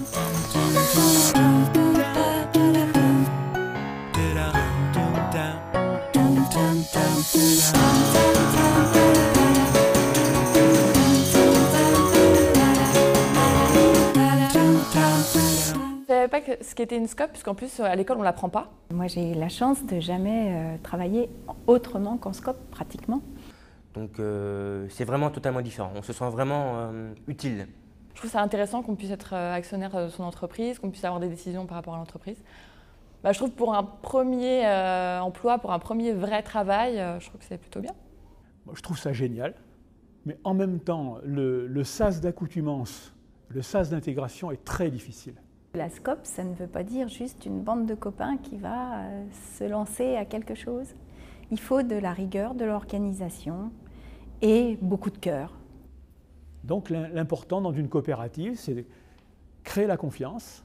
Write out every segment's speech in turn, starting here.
Je ne savais pas ce qu'était une scope, puisqu'en plus à l'école on ne l'apprend pas. Moi j'ai eu la chance de jamais travailler autrement qu'en scope pratiquement. Donc c'est vraiment totalement différent, on se sent vraiment utile. Je trouve ça intéressant qu'on puisse être actionnaire de son entreprise, qu'on puisse avoir des décisions par rapport à l'entreprise. Je trouve pour un premier emploi, pour un premier vrai travail, je trouve que c'est plutôt bien. Moi, je trouve ça génial, mais en même temps, le sas d'accoutumance, le sas d'intégration est très difficile. La scope, ça ne veut pas dire juste une bande de copains qui va se lancer à quelque chose. Il faut de la rigueur, de l'organisation et beaucoup de cœur. Donc l'important dans une coopérative, c'est de créer la confiance.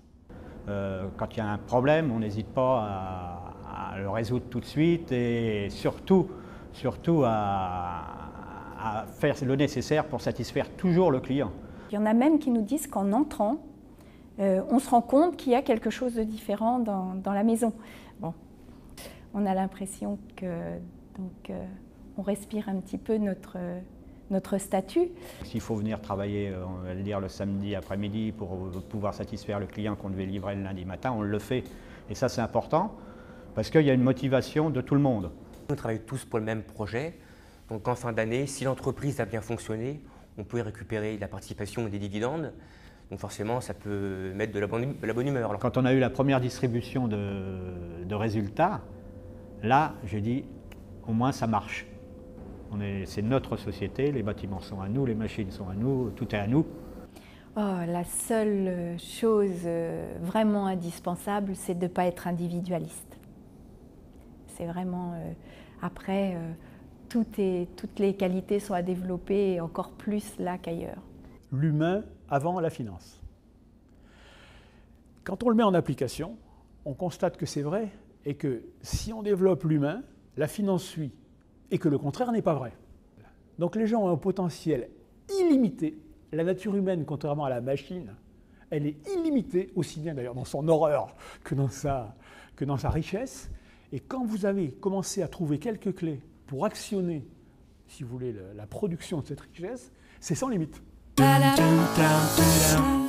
Quand il y a un problème, on n'hésite pas à le résoudre tout de suite et surtout à faire le nécessaire pour satisfaire toujours le client. Il y en a même qui nous disent qu'en entrant, on se rend compte qu'il y a quelque chose de différent dans la maison. Bon, on a l'impression que on respire un petit peu notre statut. S'il faut venir travailler, on va le dire, le samedi après-midi pour pouvoir satisfaire le client qu'on devait livrer le lundi matin, on le fait. Et ça c'est important parce qu'il y a une motivation de tout le monde. On travaille tous pour le même projet, donc en fin d'année, si l'entreprise a bien fonctionné, on peut y récupérer la participation et des dividendes. Donc forcément, ça peut mettre de la bonne humeur. Quand on a eu la première distribution de résultats, là, j'ai dit, au moins ça marche. C'est notre société, les bâtiments sont à nous, les machines sont à nous, tout est à nous. Oh, la seule chose vraiment indispensable, c'est de ne pas être individualiste. C'est vraiment, après, toutes les qualités sont à développer, et encore plus là qu'ailleurs. L'humain avant la finance. Quand on le met en application, on constate que c'est vrai et que si on développe l'humain, la finance suit et que le contraire n'est pas vrai. Donc les gens ont un potentiel illimité. La nature humaine, contrairement à la machine, elle est illimitée, aussi bien d'ailleurs dans son horreur que dans sa richesse. Et quand vous avez commencé à trouver quelques clés pour actionner, si vous voulez, la production de cette richesse, c'est sans limite. Da da da da da.